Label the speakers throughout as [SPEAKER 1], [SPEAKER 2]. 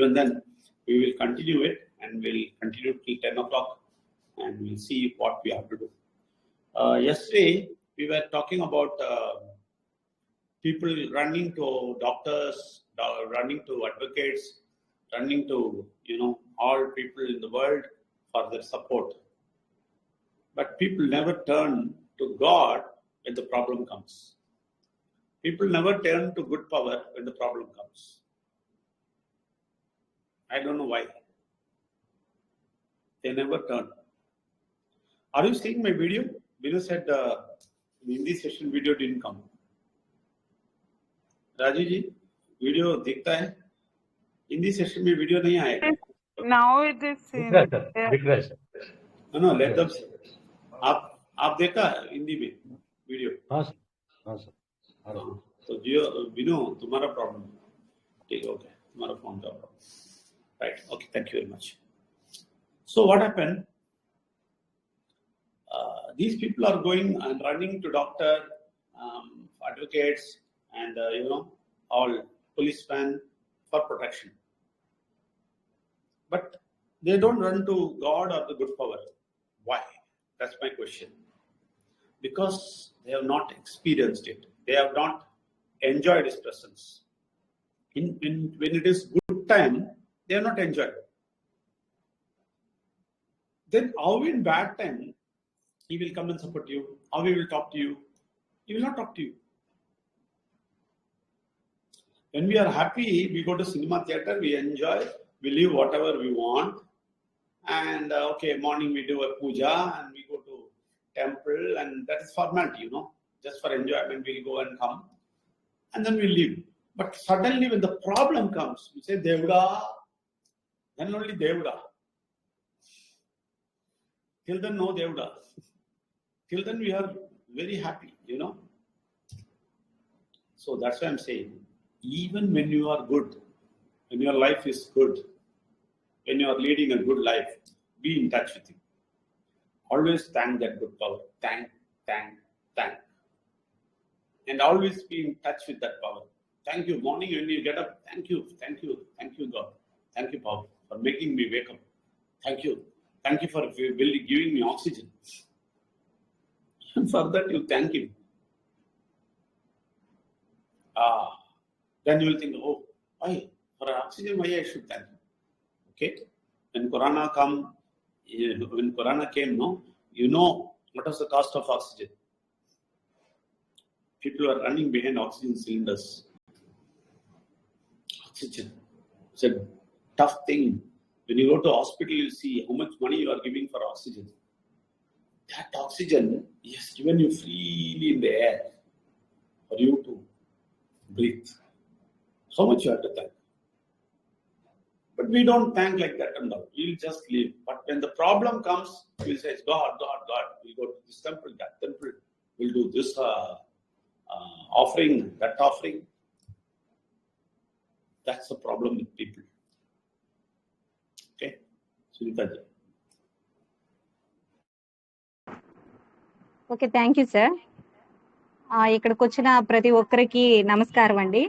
[SPEAKER 1] even then we will continue it, and we'll continue till 10 o'clock, and we'll see what we have to do. Yesterday, we were talking about people running to doctors, running to advocates, running to, all people in the world for their support. But people never turn to God when the problem comes. People never turn to good power when the problem comes. I don't know why. They never turn. Are you seeing my video? Binu said Hindi session video didn't come. Raju ji, video दिखता है? Hindi session में video नहीं आएगा.
[SPEAKER 2] Now it is
[SPEAKER 3] दिख रहा है.
[SPEAKER 1] No, let them see. आप देखा हिंदी में वीडियो?
[SPEAKER 3] हाँ सर.
[SPEAKER 1] तो जियो बिनो तुम्हारा प्रॉब्लम. ठीक है, ओके, तुम्हारा फोन का problem. Right. Okay. Thank you very much. So what happened? These people are going and running to doctor, advocates, and all policemen for protection. But they don't run to God or the good power. Why? That's my question. Because they have not experienced it. They have not enjoyed His presence. When it is good time, they have not enjoyed. Then how in bad time He will come and support you? How He will talk to you? He will not talk to you. When we are happy, we go to cinema theater, we enjoy, we live whatever we want. And morning we do a puja and we go to temple, and that is formality, just for enjoyment. We'll go and come, and then we leave. But suddenly when the problem comes, we say Devda, then only Devda. Till then, no Devda. Till then, we are very happy, So that's why I'm saying, even when you are good, when your life is good, when you are leading a good life, be in touch with Him. Always thank that good power. Thank. And always be in touch with that power. Thank you. Morning when you get up, thank you, God. Thank you, power, for making me wake up. Thank you. Thank you for giving me oxygen. And for that, you thank Him. Then you will think, oh, why? For oxygen, why I should thank Him? Okay? When Corona came, what was the cost of oxygen? People are running behind oxygen cylinders. Oxygen. It's a tough thing. When you go to hospital, you see how much money you are giving for oxygen. That oxygen is given you freely in the air for you to breathe. So much you have to thank. But we don't thank like that and all. We'll just leave. But when the problem comes, we'll say, God. We'll go to this temple, that temple. We'll do this offering, that offering. That's the problem with people. Okay? Sunita ji.
[SPEAKER 4] Okay, thank you sir. ఇక్కడికి వచ్చిన ప్రతి ఒక్కరికి నమస్కారం అండి.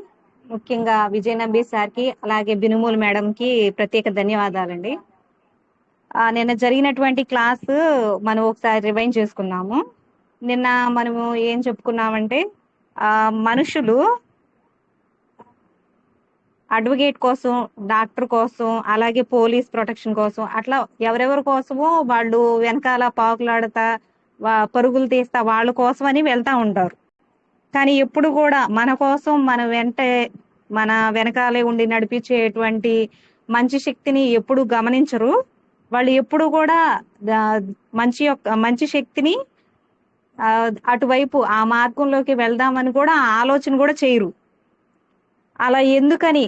[SPEAKER 4] ముఖ్యంగా విజయనంబి సార్కి, అలాగే బినుమూల్ మేడంకి ప్రత్యేక ధన్యవాదాలండి. నిన్న జరిగినటువంటి క్లాసు మనం ఒకసారి రివైండ్ చేసుకున్నాము. నిన్న మనము ఏం చెప్పుకున్నామంటే, మనుషులు అడ్వకేట్ కోసం, డాక్టర్ కోసం, అలాగే పోలీస్ ప్రొటెక్షన్ కోసం, అట్లా ఎవరెవరి కోసమో వాళ్ళు వెనకాల పాకులాడతా పరుగులు తీస్తా వాళ్ళ కోసం అని వెళ్తా ఉంటారు. కానీ ఎప్పుడు కూడా మన కోసం మన వెనకాలే ఉండి నడిపించేటువంటి మంచి శక్తిని ఎప్పుడు గమనించరు. వాళ్ళు ఎప్పుడు కూడా మంచి శక్తిని అటువైపు ఆ మార్గంలోకి వెళ్దామని కూడా ఆలోచన కూడా చేయరు. అలా ఎందుకని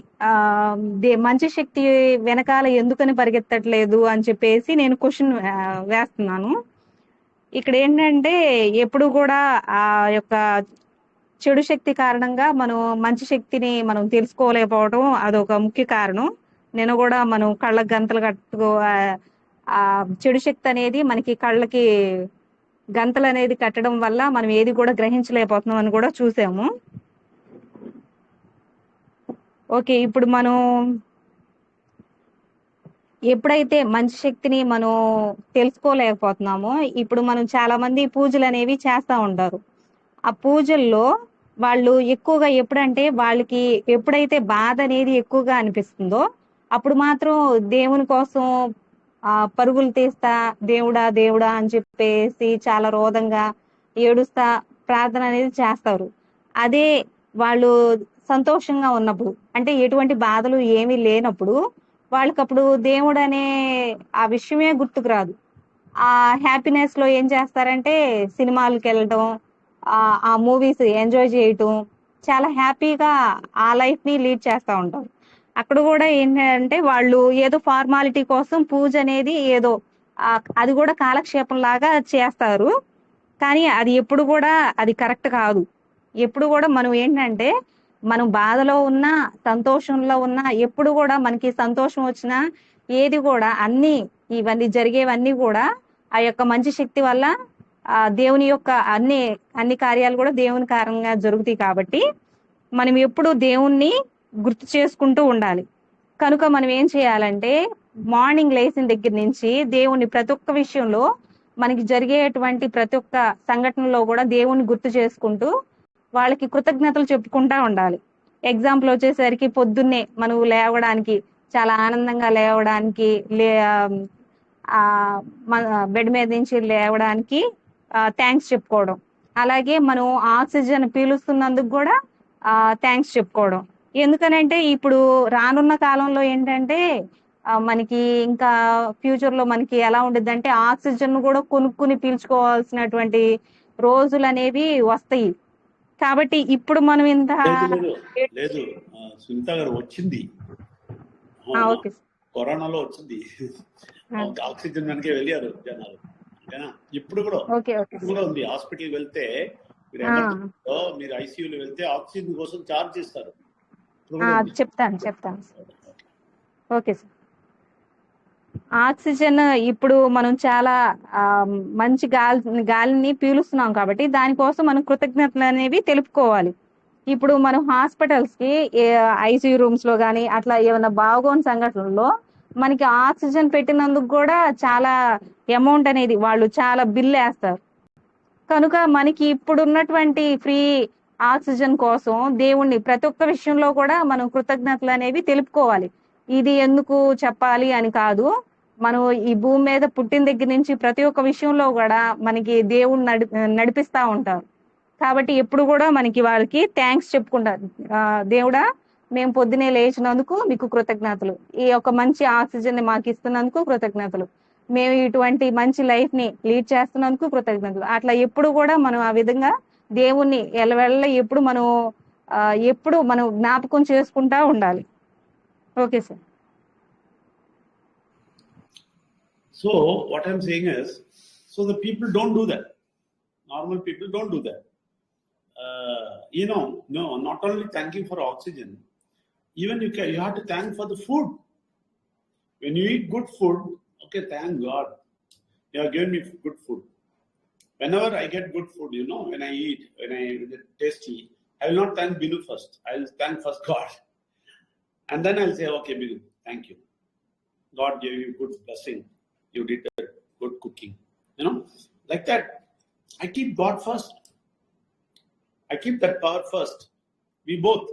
[SPEAKER 4] మంచి శక్తి వెనకాల ఎందుకని పరిగెత్తట్లేదు అని చెప్పేసి నేను క్వశ్చన్ వేస్తున్నాను. ఇక్కడ ఏంటంటే, ఎప్పుడు కూడా ఆ యొక్క చెడు శక్తి కారణంగా మనం మంచి శక్తిని మనం తెలుసుకోలేకపోవడం అదొక ముఖ్య కారణం. నేను కూడా మనం కళ్ళకు గంతలు కట్టుకో ఆ చెడు శక్తి అనేది మనకి కళ్ళకి గంతలు అనేది కట్టడం వల్ల మనం ఏది కూడా గ్రహించలేకపోతున్నాం అని కూడా చూసాము. ఓకే, ఇప్పుడు మనం ఎప్పుడైతే మంచి శక్తిని మనం తెలుసుకోలేకపోతున్నామో, ఇప్పుడు మనం చాలా మంది పూజలు అనేవి చేస్తా ఉంటారు. ఆ పూజల్లో వాళ్ళు ఎక్కువగా ఎప్పుడంటే వాళ్ళకి ఎప్పుడైతే బాధ అనేది ఎక్కువగా అనిపిస్తుందో అప్పుడు మాత్రం దేవుని కోసం పరుగులు తీస్తా దేవుడా దేవుడా అని చెప్పేసి చాలా రోదంగా ఏడుస్తా ప్రార్థన అనేది చేస్తారు. అదే వాళ్ళు సంతోషంగా ఉన్నప్పుడు, అంటే ఎటువంటి బాధలు ఏమీ లేనప్పుడు, వాళ్ళకప్పుడు దేవుడు అనే ఆ విషయమే గుర్తుకు రాదు. ఆ హ్యాపీనెస్ లో ఏం చేస్తారంటే సినిమాలకు వెళ్ళటం, ఆ మూవీస్ ఎంజాయ్ చేయటం, చాలా హ్యాపీగా ఆ లైఫ్ ని లీడ్ చేస్తా ఉంటారు. అక్కడ కూడా ఏంటంటే వాళ్ళు ఏదో ఫార్మాలిటీ కోసం పూజ అనేది ఏదో ఆ, అది కూడా కాలక్షేపం లాగా చేస్తారు. కానీ అది ఎప్పుడు కూడా అది కరెక్ట్ కాదు. ఎప్పుడు కూడా మనం ఏంటంటే మనం బాధలో ఉన్నా సంతోషంలో ఉన్నా ఎప్పుడు కూడా మనకి సంతోషం వచ్చినా ఏది కూడా అన్ని ఇవన్నీ జరిగేవన్నీ కూడా ఆ యొక్క మంచి శక్తి వల్ల దేవుని యొక్క అన్ని కార్యాలు కూడా దేవుని కారణంగా జరుగుతాయి. కాబట్టి మనం ఎప్పుడు దేవుణ్ణి గుర్తు చేసుకుంటూ ఉండాలి. కనుక మనం ఏం చేయాలంటే మార్నింగ్ లేచిన దగ్గర నుంచి దేవుణ్ణి ప్రతి ఒక్క విషయంలో మనకి జరిగేటువంటి ప్రతి ఒక్క సంఘటనలో కూడా దేవుణ్ణి గుర్తు చేసుకుంటూ వాళ్ళకి కృతజ్ఞతలు చెప్పుకుంటా ఉండాలి. ఎగ్జాంపుల్ వచ్చేసరికి పొద్దున్నే మనం లేవడానికి చాలా ఆనందంగా లేవడానికి ఆ మన బెడ్ మీద నుంచి లేవడానికి థ్యాంక్స్ చెప్పుకోవడం. అలాగే మనం ఆక్సిజన్ పీలుస్తున్నందుకు కూడా థ్యాంక్స్ చెప్పుకోవడం. ఎందుకనంటే ఇప్పుడు రానున్న కాలంలో ఏంటంటే మనకి ఇంకా ఫ్యూచర్ లో మనకి ఎలా ఉండిద్ది అంటే ఆక్సిజన్ కూడా కొనుక్కుని పీల్చుకోవాల్సినటువంటి రోజులు అనేవి వస్తాయి. కాబట్టి ఇప్పుడు మనం ఇంత
[SPEAKER 1] లేదు సునీత గారు వచ్చింది,
[SPEAKER 4] ఓకే
[SPEAKER 1] కరోనాలో వచ్చింది, ఆక్సిజన్ వెనకే వెళ్ళారు జనాలు. ఇప్పుడు కూడా ఉంది. హాస్పిటల్ వెళ్తే మీరు ఐసీయూలో వెళ్తే ఆక్సిజన్ కోసం చార్జ్ చేస్తారు.
[SPEAKER 4] చెప్తాను. Okay sir. ఆక్సిజన్ ఇప్పుడు మనం చాలా మంచి గాలిని పీలుస్తున్నాం కాబట్టి దానికోసం మనం కృతజ్ఞతలు అనేవి తెలుపుకోవాలి. ఇప్పుడు మనం హాస్పిటల్స్ కి ఐసీయూ రూమ్స్ లో కానీ అట్లా ఏమైనా బాగోని సంఘటనలో మనకి ఆక్సిజన్ పెట్టినందుకు కూడా చాలా అమౌంట్ అనేది వాళ్ళు చాలా బిల్ వేస్తారు. కనుక మనకి ఇప్పుడు ఉన్నటువంటి ఫ్రీ ఆక్సిజన్ కోసం దేవుణ్ణి ప్రతి ఒక్క విషయంలో కూడా మనం కృతజ్ఞతలు అనేవి తెలుపుకోవాలి. ఇది ఎందుకు చెప్పాలి అని కాదు, మనం ఈ భూమి మీద పుట్టిన దగ్గర నుంచి ప్రతి ఒక్క విషయంలో కూడా మనకి దేవుడు నడిపిస్తా ఉంటారు. కాబట్టి ఎప్పుడు కూడా మనకి వాళ్ళకి థ్యాంక్స్ చెప్పుకుంటారు. దేవుడా మేము పొద్దునే లేచినందుకు మీకు కృతజ్ఞతలు, ఈ యొక్క మంచి ఆక్సిజన్ ని మాకు ఇస్తున్నందుకు కృతజ్ఞతలు, మేము ఇటువంటి మంచి లైఫ్ ని లీడ్ చేస్తున్నందుకు కృతజ్ఞతలు. అట్లా ఎప్పుడు కూడా మనం ఆ విధంగా దేవుణ్ణి ఎల్లవెల్ల ఎప్పుడు మనం జ్ఞాపకం చేసుకుంటా ఉండాలి. Okay sir.
[SPEAKER 1] So what I'm saying is, so the people don't do that. Normal people don't do that. No, not only thanking for oxygen, even you have to thank for the food. When you eat good food, okay, thank God, you have given me good food. Whenever I get good food, when I eat, when I get tasty, I will not thank Binu first. I will thank first God. And then I'll say, okay, Binu, thank you. God gave you good blessing. You did good cooking. Like that. I keep God first. I keep that power first. We both.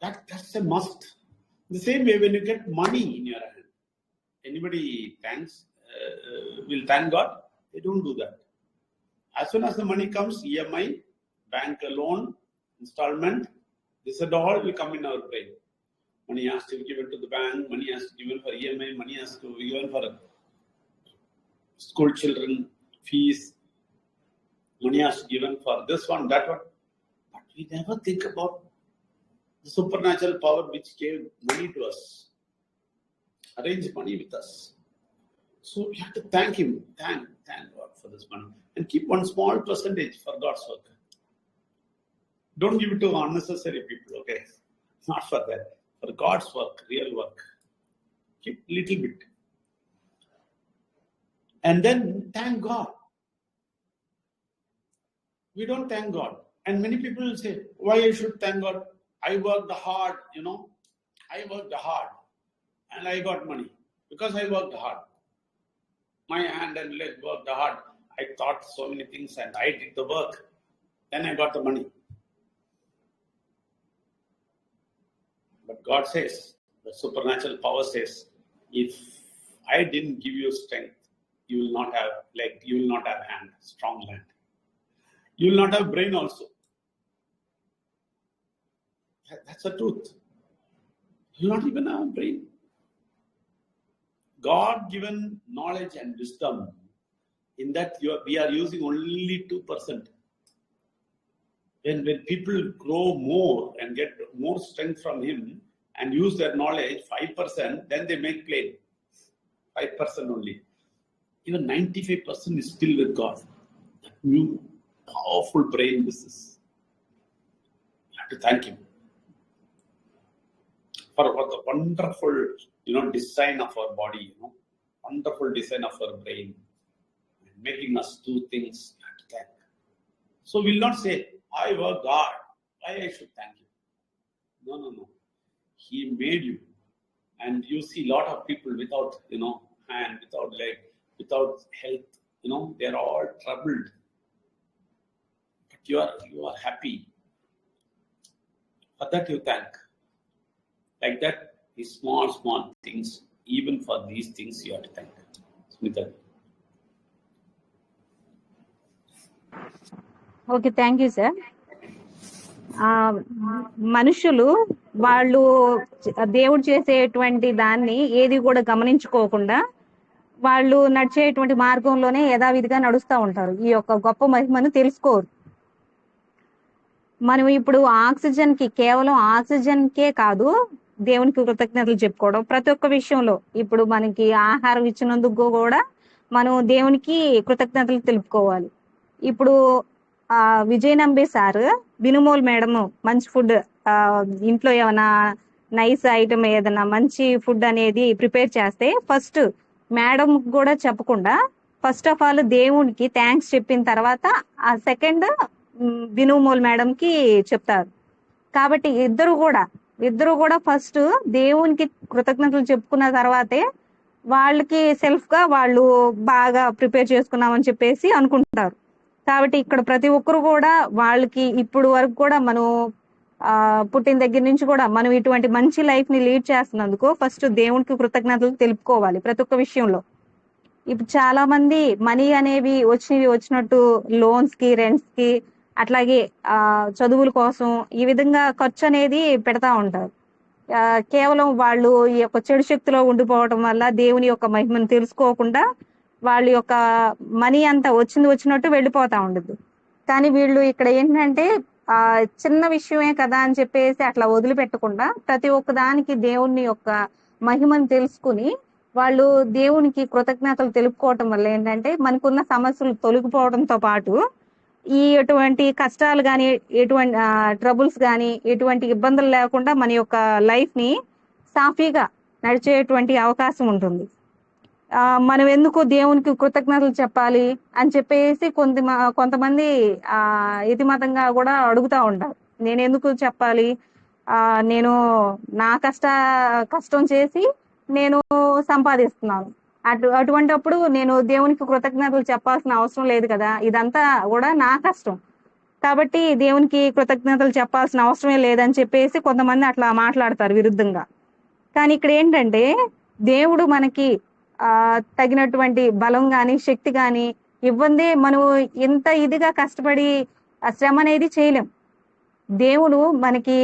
[SPEAKER 1] That's a must. The same way when you get money in your hand, anybody will thank God? They don't do that. As soon as the money comes, EMI, bank loan, installment, this and all will come in our brain. Money has to be given to the bank, money has to be given for EMI, money has to be given for school children, fees, money has to be given for this one, that one. But we never think about the supernatural power which gave money to us, arranged money with us. So you have to thank Him, thank God for this money, and keep one small percentage for God's work. Don't give it to unnecessary people, okay? Not for that. For God's work, real work. Keep little bit. And then thank God. We don't thank God. And many people will say, why I should thank God? I worked hard, I worked hard. and I got money because I worked hard. My hand and leg worked hard. I thought so many things and I did the work. Then I got the money. But God says, the supernatural power says, if I didn't give you strength, you will not have leg, you will not have hand, strong hand. You will not have brain also. That's the truth. You will not even have a brain. God-given knowledge and wisdom, in that we are using only 2%. When people grow more and get more strength from Him and use their knowledge, 5%, then they make plane. 5% only. Even 95% is still with God. That new, powerful brain this is. You have to thank Him for the wonderful, design of our body, wonderful design of our brain, making us do things. You have to thank. So we'll not say, I work God, why I should thank you? No. He made you. And you see a lot of people without, hand, without leg, without health, they're all troubled. But you are happy. For that you thank. Like that, these small things, even for these things you have to thank. Smita.
[SPEAKER 4] Okay, thank you sir. మనుషులు వాళ్ళు దేవుడు చేసేటువంటి దాన్ని ఏది కూడా గమనించుకోకుండా వాళ్ళు నడిచేటువంటి మార్గంలోనే యథావిధిగా నడుస్తూ ఉంటారు. ఈ యొక్క గొప్ప మహిమను తెలుసుకోరు. మనం ఇప్పుడు కేవలం ఆక్సిజన్కే కాదు దేవునికి కృతజ్ఞతలు చెప్పుకోవడం. ప్రతి ఒక్క విషయంలో ఇప్పుడు మనకి ఆహారం ఇచ్చినందుకు కూడా మనం దేవునికి కృతజ్ఞతలు తెలుపుకోవాలి. ఇప్పుడు విజయ్ నంబే సార్, బినుమోల్ మేడం మంచి ఫుడ్ ఇంట్లో ఏమైనా నైస్ ఐటమ్ ఏదైనా మంచి ఫుడ్ అనేది ప్రిపేర్ చేస్తే ఫస్ట్ మేడం కూడా చెప్పకుండా ఫస్ట్ ఆఫ్ ఆల్ దేవునికి థ్యాంక్స్ చెప్పిన తర్వాత ఆ సెకండ్ బినుమోల్ మేడం కి చెప్తారు. కాబట్టి ఇద్దరు కూడా ఫస్ట్ దేవునికి కృతజ్ఞతలు చెప్పుకున్న తర్వాతే వాళ్ళకి సెల్ఫ్ గా వాళ్ళు బాగా ప్రిపేర్ చేసుకున్నామని చెప్పేసి అనుకుంటారు. కాబట్టి ఇక్కడ ప్రతి ఒక్కరు కూడా వాళ్ళకి ఇప్పుడు వరకు కూడా మనం పుట్టిన దగ్గర నుంచి కూడా మనం ఇటువంటి మంచి లైఫ్ ని లీడ్ చేస్తున్నందుకు ఫస్ట్ దేవునికి కృతజ్ఞతలు తెలుపుకోవాలి ప్రతి ఒక్క విషయంలో. ఇప్పుడు చాలా మంది మనీ అనేవి వచ్చినట్టు లోన్స్ కి, రెంట్స్ కి, అట్లాగే చదువుల కోసం ఈ విధంగా ఖర్చు అనేది పెడతా ఉంటారు. కేవలం వాళ్ళు ఈ యొక్క చెడు శక్తిలో ఉండిపోవటం వల్ల దేవుని యొక్క మహిమను తెలుసుకోకుండా వాళ్ళ యొక్క మనీ అంతా వచ్చినట్టు వెళ్ళిపోతా ఉండదు. కానీ వీళ్ళు ఇక్కడ ఏంటంటే చిన్న విషయమే కదా అని చెప్పేసి అట్లా వదిలిపెట్టకుండా ప్రతి ఒక్క దానికి దేవుని యొక్క మహిమను తెలుసుకుని వాళ్ళు దేవునికి కృతజ్ఞతలు తెలుపుకోవటం వల్ల ఏంటంటే మనకున్న సమస్యలు తొలగిపోవడంతో పాటు ఎటువంటి కష్టాలు కానీ, ఎటువంటి ట్రబుల్స్ కానీ, ఎటువంటి ఇబ్బందులు లేకుండా మన యొక్క లైఫ్ ని సాఫీగా నడిచేటువంటి అవకాశం ఉంటుంది. మనం ఎందుకు దేవునికి కృతజ్ఞతలు చెప్పాలి అని చెప్పేసి కొంతమంది ఇతిమతంగా కూడా అడుగుతా ఉంటారు. నేను ఎందుకు చెప్పాలి, నేను నా కష్టం చేసి నేను సంపాదిస్తున్నాను, అటువంటిప్పుడు నేను దేవునికి కృతజ్ఞతలు చెప్పాల్సిన అవసరం లేదు కదా, ఇదంతా కూడా నా కష్టం కాబట్టి దేవునికి కృతజ్ఞతలు చెప్పాల్సిన అవసరమే లేదని చెప్పేసి కొంతమంది అట్లా మాట్లాడతారు విరుద్ధంగా. కానీ ఇక్కడ ఏంటంటే దేవుడు మనకి తగినటువంటి బలం గాని, శక్తి గాని ఇవ్వందే మనం ఎంత ఇదిగా కష్టపడి శ్రమ అనేది చేయలేం. దేవుడు మనకి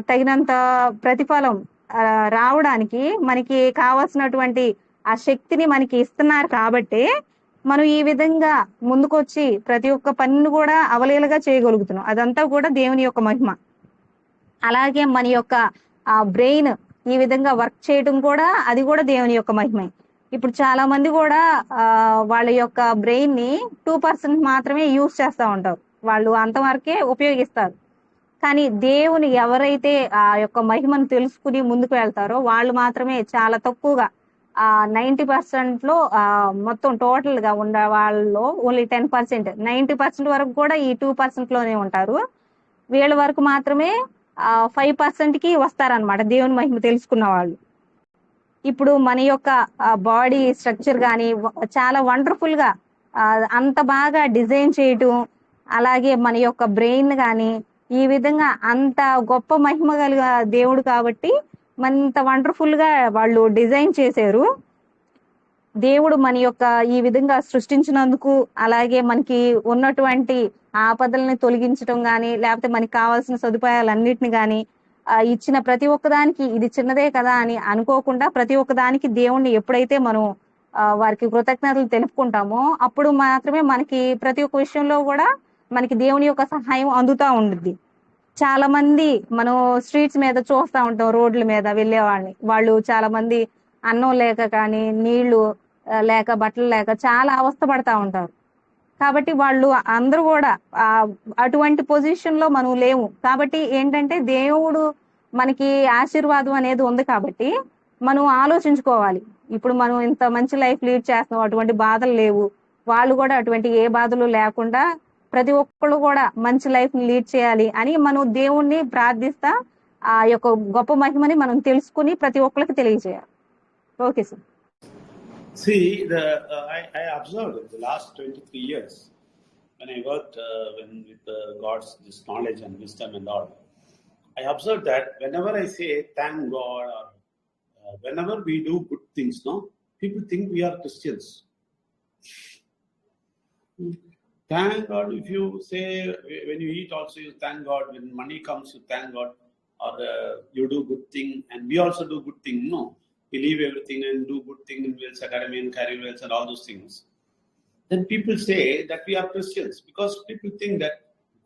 [SPEAKER 4] తగినంత ప్రతిఫలం రావడానికి మనకి కావాల్సినటువంటి ఆ శక్తిని మనకి ఇస్తున్నారు కాబట్టి మనం ఈ విధంగా ముందుకొచ్చి ప్రతి ఒక్క పనిని కూడా అవలీలగా చేయగలుగుతున్నాం. అదంతా కూడా దేవుని యొక్క మహిమ. అలాగే మన యొక్క బ్రెయిన్ ఈ విధంగా వర్క్ చేయడం కూడా అది కూడా దేవుని యొక్క మహిమే. ఇప్పుడు చాలా మంది కూడా వాళ్ళ యొక్క బ్రెయిన్ ని 2% మాత్రమే యూజ్ చేస్తూ ఉంటారు, వాళ్ళు అంతవరకే ఉపయోగిస్తారు. కానీ దేవుని ఎవరైతే ఆ యొక్క మహిమను తెలుసుకుని ముందుకు వెళ్తారో వాళ్ళు మాత్రమే చాలా తక్కువగా 90% లో మొత్తం టోటల్ గా ఉన్న వాళ్ళలో ఓన్లీ 10%, 90% వరకు కూడా ఈ 2% లోనే ఉంటారు. వీళ్ళ వరకు మాత్రమే 5% కి వస్తారనమాట దేవుని మహిమ తెలుసుకున్న వాళ్ళు. ఇప్పుడు మన యొక్క బాడీ స్ట్రక్చర్ కానీ చాలా వండర్ఫుల్ గా అంత బాగా డిజైన్ చేయటం, అలాగే మన యొక్క బ్రెయిన్ కానీ ఈ విధంగా అంత గొప్ప మహిమ కలిగ దేవుడు కాబట్టి మనంత వండర్ఫుల్ గా వాళ్ళు డిజైన్ చేశారు. దేవుడు మన యొక్క ఈ విధంగా సృష్టించినందుకు, అలాగే మనకి ఉన్నటువంటి ఆపదల్ని తొలగించడం కానీ, లేకపోతే మనకి కావాల్సిన సదుపాయాలన్నిటిని కానీ ఇచ్చిన ప్రతి ఒక్కదానికి ఇది చిన్నదే కదా అని అనుకోకుండా ప్రతి ఒక్కదానికి దేవుణ్ణి ఎప్పుడైతే మనం వారికి కృతజ్ఞతలు తెలుపుకుంటామో అప్పుడు మాత్రమే మనకి ప్రతి ఒక్క విషయంలో కూడా మనకి దేవుని యొక్క సహాయం అందుతా ఉంటుంది. చాలా మంది మనం స్ట్రీట్స్ మీద చూస్తూ ఉంటాం, రోడ్ల మీద వెళ్ళే వాళ్ళని, వాళ్ళు చాలా మంది అన్నం లేక కానీ నీళ్లు లేక బట్టలు లేక చాలా అవస్థపడతా ఉంటారు. కాబట్టి వాళ్ళు అందరూ కూడా అటువంటి పొజిషన్ లో మనం లేవు. కాబట్టి ఏంటంటే దేవుడు మనకి ఆశీర్వాదం అనేది ఉంది కాబట్టి మనం ఆలోచించుకోవాలి. ఇప్పుడు మనం ఇంత మంచి లైఫ్ లీడ్ చేస్తున్నాం, అటువంటి బాధలు లేవు, వాళ్ళు కూడా అటువంటి ఏ బాధలు లేకుండా ప్రతి ఒక్కళ్ళు కూడా మంచి లైఫ్ ని లీడ్ చేయాలి అని మనం దేవుణ్ణి ప్రార్థిస్తా ఆ యొక్క గొప్ప మహిమని మనం తెలుసుకుని ప్రతి ఒక్కరికి తెలియజేయాలి. Okay sir.
[SPEAKER 1] See, I observed in the last 23 years when I worked with God's this knowledge and wisdom and all. I observed that whenever I say thank God or whenever we do good things, no, people think we are Christians. Thank God. If you say when you eat also you thank God. When money comes you thank God, or you do good thing, and we also do good thing. No. We leave everything and do good thing in Wales Academy and Career Wales and all those things. Then people say that we are Christians because people think that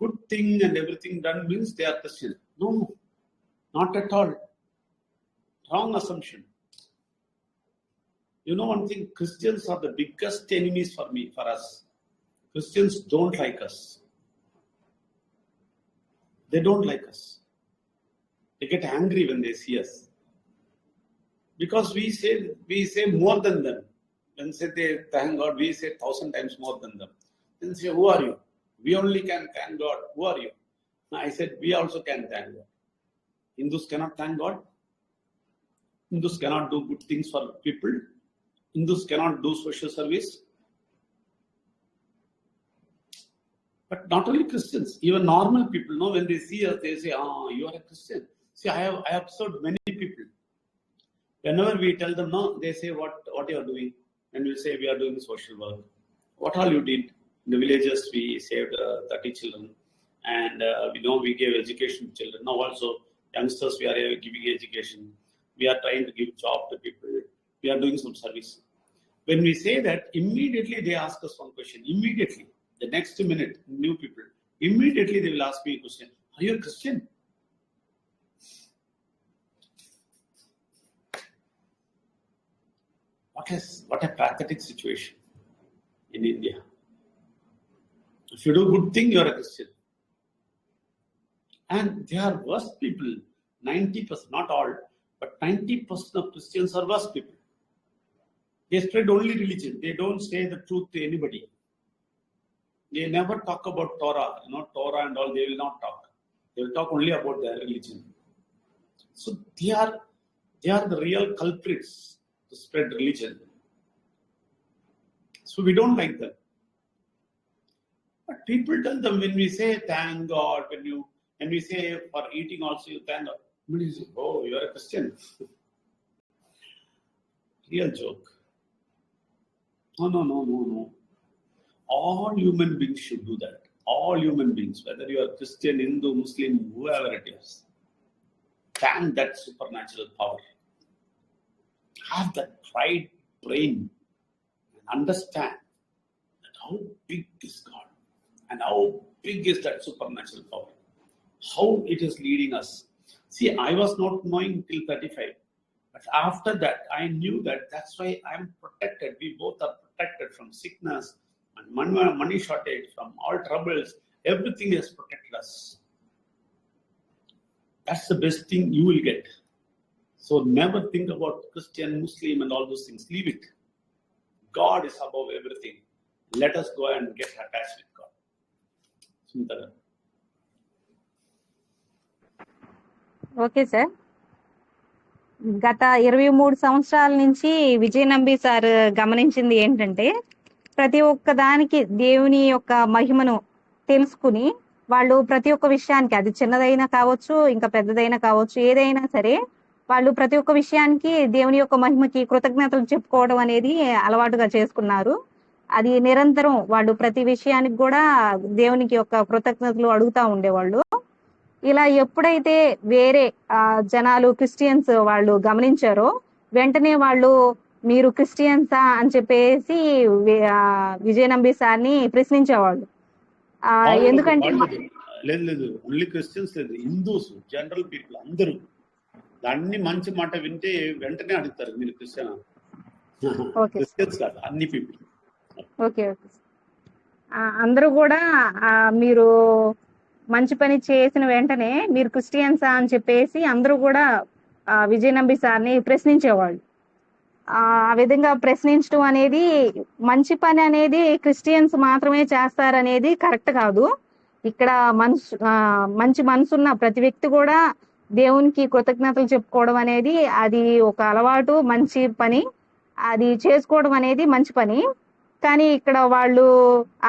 [SPEAKER 1] good thing and everything done means they are Christian. No, not at all. Wrong assumption. You know one thing, Christians are the biggest enemies for us. Christians don't like us. They don't like us. They get angry when they see us. Because we say more than them. When say they thank God, we say 1,000 times more than them. Then say, who are you? We only can thank God. Who are you? I said, we also can thank God. Hindus cannot thank God. Hindus cannot do good things for people. Hindus cannot do social service. But not only Christians, even normal people, no, when they see us, they say, you are a Christian. See, I have observed many people. Whenever we tell them no, they say what you are doing, and we say we are doing social work. What all you did in the villages? We saved 30 children, and we know we gave education to children. Now also youngsters we are giving education. We are trying to give job to people. We are doing some service. When we say that, immediately they ask us one question. Immediately, the next minute, new people immediately they will ask me a question: are you a Christian? What a pathetic situation in India. If you do good thing, you are a Christian. And they are worst people. 90%, not all, but 90% of Christians are worst people. They spread only religion. They don't say the truth to anybody. They never talk about Torah. Torah and all, they will not talk. They will talk only about their religion. So they are the real culprits to spread religion. So we don't like them. But people tell them when we say thank God, when we say for eating also you thank God, you say, oh, you are a Christian. Real joke. No. All human beings should do that. All human beings, whether you are Christian, Hindu, Muslim, whoever it is, thank that supernatural power. Have that pride brain and understand that how big is God and how big is that supernatural power, how it is leading us. See, I was not knowing till 35, but after that I knew that. That's why I am protected. We both are protected from sickness and money shortage, from all troubles. Everything has protected us. That's the best thing you will get. So never think about Christian, Muslim and all those things. Leave it. God is above everything. Let us go and get attached with God. Sundara.
[SPEAKER 4] Okay, sir. గత 23 సంవత్సరాల నుంచి విజయనంబి sir గమనించింది ఏంటంటే, ప్రతి ఒక్క దానికి దేవుని యొక్క మహిమను తెలుసుకుని వాళ్ళు ప్రతి ఒక్క విషయానికి, అది చిన్నదైనా కావచ్చు, ఇంకా పెద్దదైనా కావచ్చు, ఏదైనా సరే వాళ్ళు ప్రతి ఒక్క విషయానికి దేవుని యొక్క మహిమకి కృతజ్ఞతలు చెప్పుకోవడం అనేది అలవాటుగా చేసుకున్నారు. అది నిరంతరం వాళ్ళు ప్రతి విషయానికి కూడా దేవునికి యొక్క కృతజ్ఞతలు అడుగుతా ఉండేవాళ్ళు. ఇలా ఎప్పుడైతే వేరే జనాలు క్రిస్టియన్స్ వాళ్ళు గమనించారో, వెంటనే వాళ్ళు మీరు క్రిస్టియన్సా అని చెప్పేసి విజయనంబి సార్ని ప్రశ్నించేవాళ్ళు. ఎందుకంటే
[SPEAKER 1] లేదు, ఓన్లీ క్రిస్టియన్స్ లేదు, హిందూస్, జనరల్ పీపుల్ అందరూ అన్ని మంచి మాట వింటే వెంటనే అడుగుతారు మీరు క్రిస్టియన్. క్రిస్టియన్స్ కాదు, అన్ని పీపుల్.
[SPEAKER 4] ఓకే అందరూ కూడా మీరు మంచి పని చేసిన వెంటనే మీరు క్రిస్టియన్సా అని చెప్పేసి అందరూ కూడా విజయనంబి సార్ని ప్రశ్నించేవాళ్ళు. ఆ విధంగా ప్రశ్నించడం అనేది, మంచి పని అనేది క్రిస్టియన్స్ మాత్రమే చేస్తారనేది కరెక్ట్ కాదు. ఇక్కడ మంచి మనసున్న ప్రతి వ్యక్తి కూడా దేవునికి కృతజ్ఞతలు చెప్పుకోవడం అనేది అది ఒక అలవాటు, మంచి పని. అది చేసుకోవడం అనేది మంచి పని. కానీ ఇక్కడ వాళ్ళు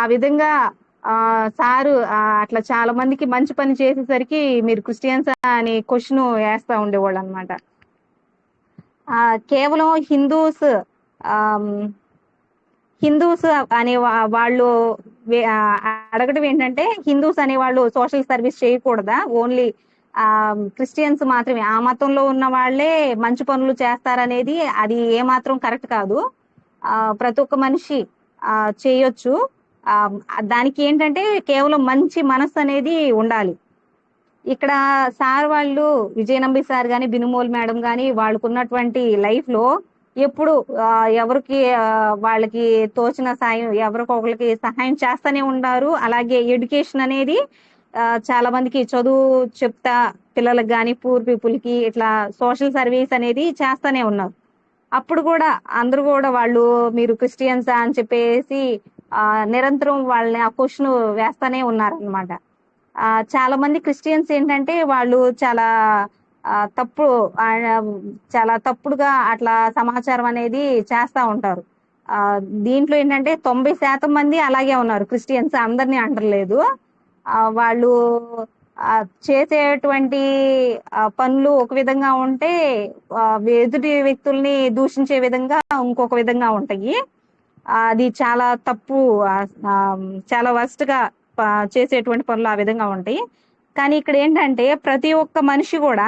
[SPEAKER 4] ఆ విధంగా సారు అట్లా చాలా మందికి మంచి పని చేసేసరికి మీరు క్రిస్టియన్స్ అని క్వశ్చన్ వేస్తా ఉండేవాళ్ళు అనమాట. కేవలం హిందూస్ అనే వాళ్ళు అడగడం ఏంటంటే, హిందూస్ అనే వాళ్ళు సోషల్ సర్వీస్ చేయకూడదా, ఓన్లీ క్రిస్టియన్స్ మాత్రమే, ఆ మతంలో ఉన్న వాళ్ళే మంచి పనులు చేస్తారనేది అది ఏమాత్రం కరెక్ట్ కాదు. ప్రతి ఒక్క మనిషి చేయొచ్చు. దానికి ఏంటంటే కేవలం మంచి మనస్సు అనేది ఉండాలి. ఇక్కడ సార్ వాళ్ళు, విజయనంబి సార్ కానీ, బినుమోల్ మేడం కానీ, వాళ్ళకున్నటువంటి లైఫ్ లో ఎప్పుడు ఎవరికి వాళ్ళకి తోచిన సాయం, ఎవరికొకరికి సహాయం చేస్తూనే ఉన్నారు. అలాగే ఎడ్యుకేషన్ అనేది చాలా మందికి చదువు చెప్తా పిల్లలకు కానీ, పూర్ పీపుల్ కి ఇట్లా సోషల్ సర్వీస్ అనేది చేస్తూనే ఉన్నారు. అప్పుడు కూడా అందరూ కూడా వాళ్ళు మీరు క్రిస్టియన్సా అని చెప్పేసి నిరంతరం వాళ్ళని ఆ క్వశ్చన్ వేస్తానే ఉన్నారనమాట. చాలా మంది క్రిస్టియన్స్ ఏంటంటే వాళ్ళు చాలా తప్పుడుగా అట్లా సమాచారం అనేది చేస్తా ఉంటారు. దీంట్లో ఏంటంటే 90% మంది అలాగే ఉన్నారు క్రిస్టియన్స్, అందరినీ అంటలేదు. వాళ్ళు చేసేటువంటి పనులు ఒక విధంగా ఉంటే ఎదుటి వ్యక్తుల్ని దూషించే విధంగా ఇంకొక విధంగా ఉంటాయి. అది చాలా తప్పు, చాలా వర్స్ట్ గా చేసేటువంటి పనులు ఆ విధంగా ఉంటాయి. కానీ ఇక్కడ ఏంటంటే ప్రతి ఒక్క మనిషి కూడా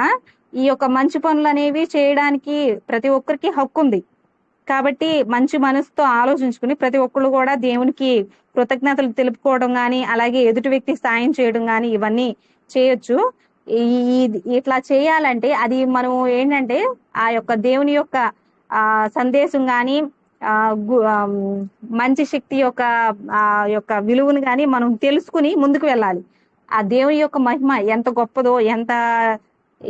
[SPEAKER 4] ఈ యొక్క మంచి పనులు అనేవి చేయడానికి ప్రతి ఒక్కరికి హక్కు ఉంది. కాబట్టి మంచి మనసుతో ఆలోచించుకుని ప్రతి ఒక్కళ్ళు కూడా దేవునికి కృతజ్ఞతలు తెలుపుకోవడం కానీ, అలాగే ఎదుటి వ్యక్తికి సాయం చేయడం కానీ ఇవన్నీ చేయొచ్చు. ఇట్లా చేయాలంటే అది మనం ఏంటంటే ఆ యొక్క దేవుని యొక్క సందేశం కానీ, మంచి శక్తి యొక్క విలువను కానీ మనం తెలుసుకుని ముందుకు వెళ్ళాలి. ఆ దేవుని యొక్క మహిమ ఎంత గొప్పదో,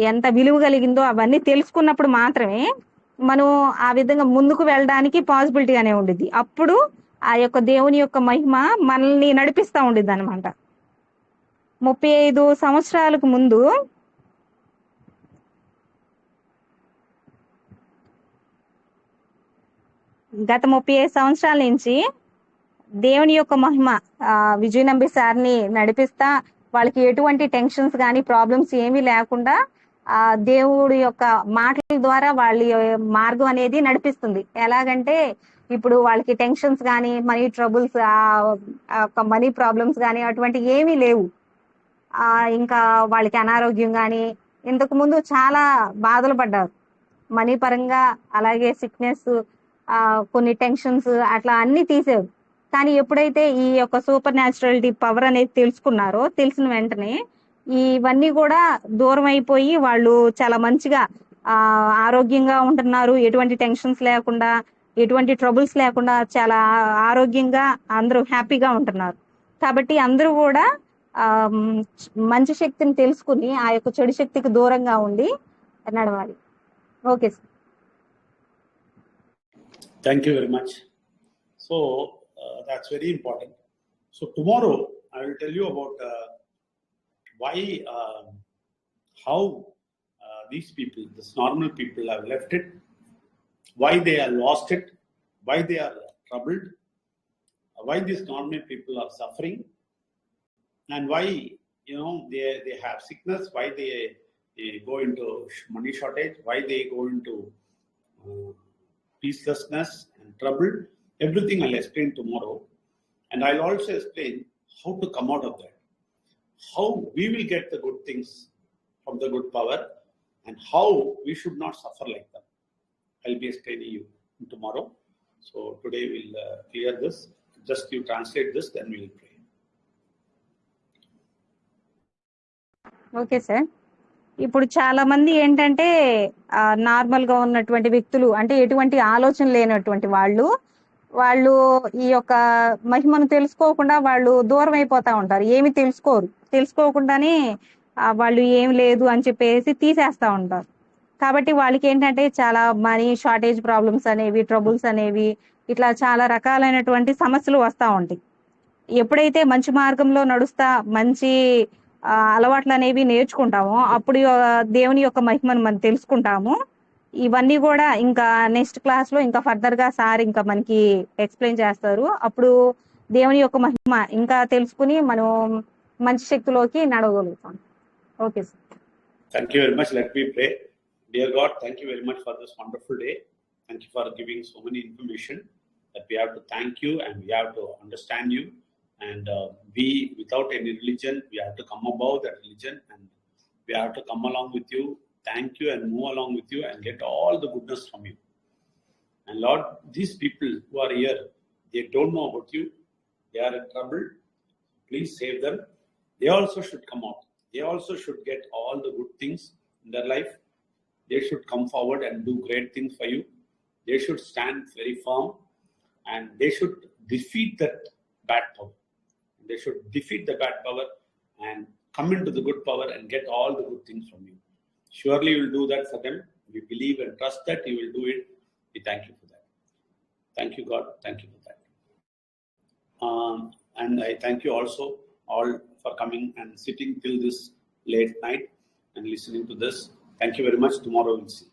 [SPEAKER 4] ఎంత విలువ కలిగిందో అవన్నీ తెలుసుకున్నప్పుడు మాత్రమే మనం ఆ విధంగా ముందుకు వెళ్ళడానికి పాసిబిలిటీగానే ఉండిద్ది. అప్పుడు ఆ యొక్క దేవుని యొక్క మహిమ మనల్ని నడిపిస్తూ ఉండిద్ది అనమాట. 35 సంవత్సరాలకు ముందు గత 35 సంవత్సరాల నుంచి దేవుని యొక్క మహిమ విజయనంబి సార్ని నడిపిస్తా, వాళ్ళకి ఎటువంటి టెన్షన్స్ కానీ, ప్రాబ్లమ్స్ ఏమీ లేకుండా దేవుడి యొక్క మాటల ద్వారా వాళ్ళ మార్గం అనేది నడిపిస్తుంది. ఎలాగంటే ఇప్పుడు వాళ్ళకి టెన్షన్స్ కానీ, మనీ ట్రబుల్స్, మనీ ప్రాబ్లమ్స్ కానీ అటువంటి ఏమీ లేవు. ఇంకా వాళ్ళకి అనారోగ్యం కానీ, ఇంతకు ముందు చాలా బాధలు పడ్డారు మనీ పరంగా, అలాగే సిక్నెస్, కొన్ని టెన్షన్స్ అట్లా అన్ని తీసేవు. కానీ ఎప్పుడైతే ఈ యొక్క సూపర్ న్యాచురాలిటీ పవర్ అనేది తెలుసుకున్నారో, తెలిసిన వెంటనే ఇవన్నీ కూడా దూరం అయిపోయి వాళ్ళు చాలా మంచిగా ఆరోగ్యంగా ఉంటున్నారు. ఎటువంటి టెన్షన్స్ లేకుండా, ఎటువంటి ట్రబుల్స్ లేకుండా చాలా ఆరోగ్యంగా అందరూ హ్యాపీగా ఉంటున్నారు. కాబట్టి అందరూ కూడా మంచి శక్తిని తెలుసుకుని ఆ యొక్క చెడు శక్తికి దూరంగా ఉండి నడవాలి. Okay sir.
[SPEAKER 1] Thank you very much. So that's very important. So tomorrow I will tell you about why, how these people, this normal people, have left it, why they have lost it, why they are troubled, why these normal people are suffering, and why they have sickness, why they go into money shortage, why they go into peacelessness and trouble. Everything I'll explain tomorrow, and I'll also explain how to come out of that, how we will get the good things from the good power, and how we should not suffer like them. I'll be explaining you tomorrow. So today we'll clear this. Just you translate this, then we'll pray.
[SPEAKER 4] Okay sir. ఇప్పుడు చాలా మంది ఏంటంటే normal గా ఉన్నటువంటి వ్యక్తులు, అంటే ఎటువంటి ఆలోచన లేనటువంటి వాళ్ళు ఈ యొక్క మహిమను తెలుసుకోకుండా వాళ్ళు దూరం అయిపోతా ఉంటారు. ఏమి తెలుసుకోకుండానే వాళ్ళు ఏం లేదు అని చెప్పేసి తీసేస్తా ఉంటారు. కాబట్టి వాళ్ళకి ఏంటంటే చాలా మనీ షార్టేజ్ ప్రాబ్లమ్స్ అనేవి, ట్రబుల్స్ అనేవి, ఇట్లా చాలా రకాలైనటువంటి సమస్యలు వస్తూ ఉంటాయి. ఎప్పుడైతే మంచి మార్గంలో నడుస్తా మంచి అలవాట్లు అనేవి నేర్చుకుంటామో అప్పుడు దేవుని యొక్క మహిమను మనం తెలుసుకుంటాము. ఇవన్నీ కూడా ఇంకా నెక్స్ట్ క్లాస్ లో ఇంకా ఫర్దర్ గా సార్ ఇంకా మనకి ఎక్స్ప్లెయిన్ చేస్తారు. అప్పుడు దేవుని యొక్క మహిమ ఇంకా తెలుసుకుని మనం మంచి శక్తిలోకి నడవగలుగుతాం. Okay sir.
[SPEAKER 1] Thank you very much. Let me pray. Dear God, thank you very much for this wonderful day. Thank you for giving so many information that we have to thank you and we have to understand you. And we, without any religion, we have to come above that religion and we have to come along with you, thank you and move along with you and get all the goodness from you. And Lord, these people who are here, they don't know about you. They are in trouble. Please save them. They also should come out. They also should get all the good things in their life. They should come forward and do great things for you. They should stand very firm and they should defeat that bad power. They should defeat the bad power and come into the good power and get all the good things from you. Surely you will do that for them. We believe and trust that you will do it. We thank you for that. Thank you, God. Thank you for that. And I thank you also all for coming and sitting till this late night and listening to this. Thank you very much. Tomorrow we'll see.